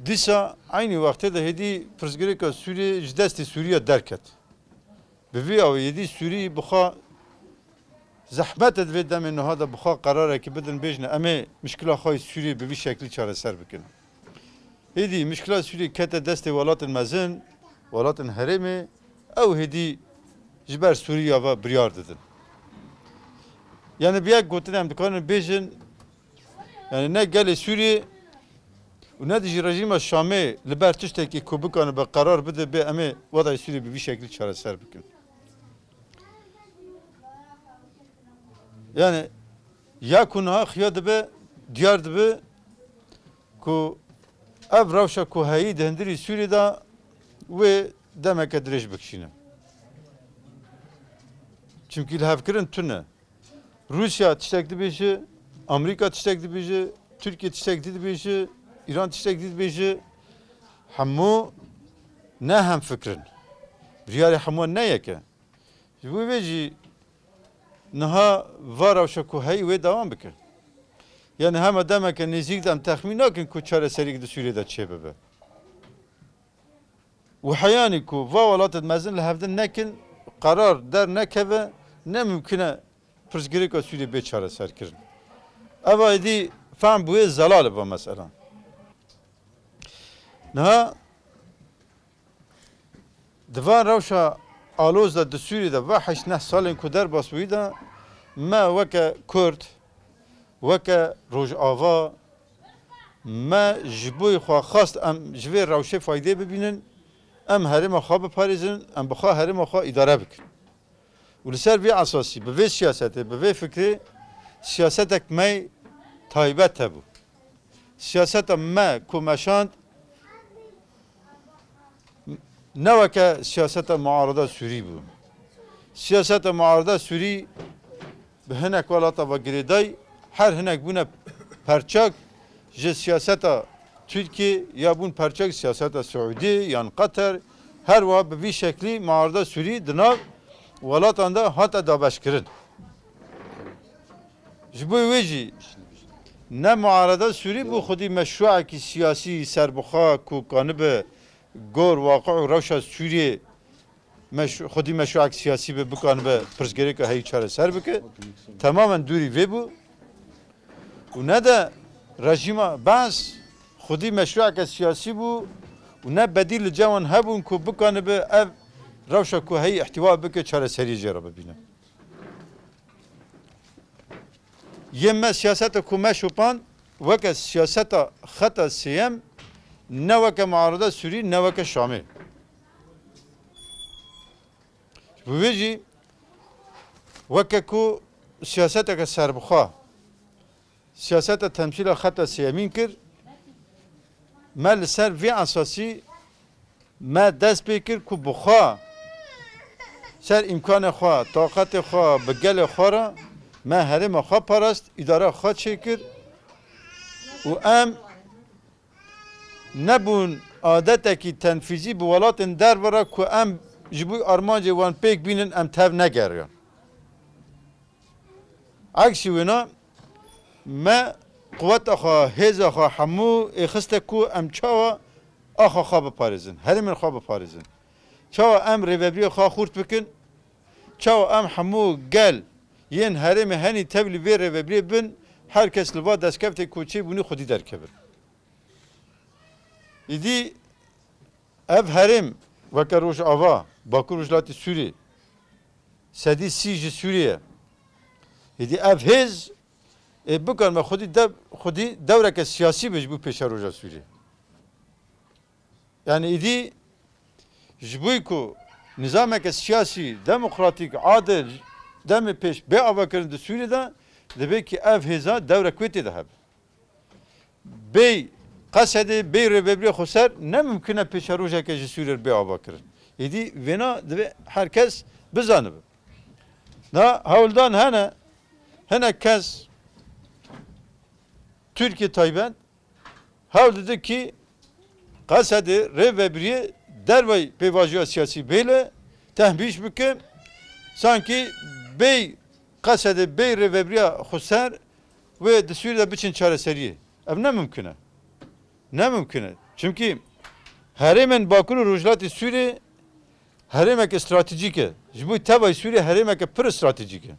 Disa aynı vakte de hedi Pırzgirika Suriye jdesti Suriye derket. Bevi av yedi Suriye buha zahmet edve demin hada buha karara ki bedin bejne ama müşkila xay Suriye bevi şekli çareser bikin. Hedi müşkila Suriye kete desti velatın mezin, velatın heremi ev hedi jiber Suriye ve biryar dedin. Yani bir yak gotinem dikanın bejin yani ne gele Suriye و ندیجی رژیم شامی لبر تشته که کوبکان به قرار بده به همه وضع سوری به شکلی چاره سر بکن. Yani ya kunha xiyad be diyar be ku ev ravşa ku hayi dendiri Suriye'de ve demek edreş bekşine. Çünkü ilhavkirin tüne. Rusya tiştekli beşi, Amerika tiştekli beşi, Türkiye tiştekli beşi, İran tiştekli beşi, hamu ne hem fikrin. Riyari hamu ne yeke. Bu veci نها وارا کو هی و دوام بکن یعنی همه دمه که نزدیک دم تخمین نکن که چاره سری که سوریه دا چه ببه و حیانی که ولات مزن لحفظن نکن قرار در نکوه نممکنه پرسگیری که سوریه به چاره سر کرن اما ایدی فهم بوی زلال با مثلا نه دوان روشا آلوز دا دستوری دا و 8 سالن کدر باسوی دا ما وکا کرد وکا روج آوا ما جبوی خواه خواست ام جوی روشه فایده ببینن ام هرم خواه بپاریزن ام بخواه هرم خواه اداره بکن و لسر بی اساسی به وی سیاسته به وی فکری سیاستک می تایبت هبو سیاست ما کمشاند نه که سیاست معارضه سوری بود. سیاست معارضه سوری به هنک ولات و گریدای هر هنک بونه پرچاک ج سیاست ترکیه یا بون پرچاک سیاست سعودی یا قطر هر وا به وی شکلی معارضه سوری دناو ولات آنده هات دابش کردن. جبوی ویجی نه معارضه سوری بو خودی مشروع کی سیاسی سربخا کو کانبه گور واقع روشا سوریه خودی مشروع سیاسی به بکن به پرسگری که هی چاره سر بکه تماما دوری وی بو و نه ده رژیم بس خودی مشروع سیاسی بو و نه بدیل جوان هبون که بکن به اف روشا که هی احتوا بکه چاره سری جرا ببینه یه سیاست که مشوپان وکه سیاست خطا سیم نه وک معارضه سوری نه وک شامی بویجی وک کو سیاست که سربخوا سیاست تمثیل خط سیامین کر مال سر وی اساسی ما دست بکر کو بخوا سر امکان خوا طاقت خوا بگل خوا را ما هرم خوا پرست اداره خوا چکر و ام نبون عادت کی تنفیزی به ولات در ورا که ام جبوی آرمان جوان پیک بینن ام تاب نگریان عکسی ونا ما قوت آخا هز آخا همو اخسته کو ام چاوا آخا خواب پارزن هر من خواب پارزن چاوا ام ریوبری خوا خورد بکن چاوا ام همو گل ین هرم هنی تبلی وی ریوبری بن هر کس لوا دستکفت کوچی بونی خودی در کبر ایدی اف هرم وکر روش آوا باکو روشلاتی سوری سدی سیج سوریه ایدی اف هز بکن ما خودی دوره که سیاسی بجبو پیش روشا سوری yani ایدی جبوی کو نظام که سیاسی دموکراتیک عادل دم پیش به آوا کرد سوری دا دبی که اف هزا دوره کویتی ده هب بی قصد بیر ببری خسر نممکنه پیش روزه که جسور به آوا کرد. ایدی ونا دو هر کس بزنه. نه هولدان هنه کس Türkiye Tayben هول dedi ki قصد ببری دروی پیواژی سیاسی بیله تهمیش بکن sanki bey قصد بیر ببری خسر و دسوری ده بچن چاره سریه. اما نه ممکنه. Çünkü herêmên Bakur û Rojhilatê Sûriyê herêmek stratejîk e. Ji bo tevayê Sûriyê herêmek pir stratejîk e.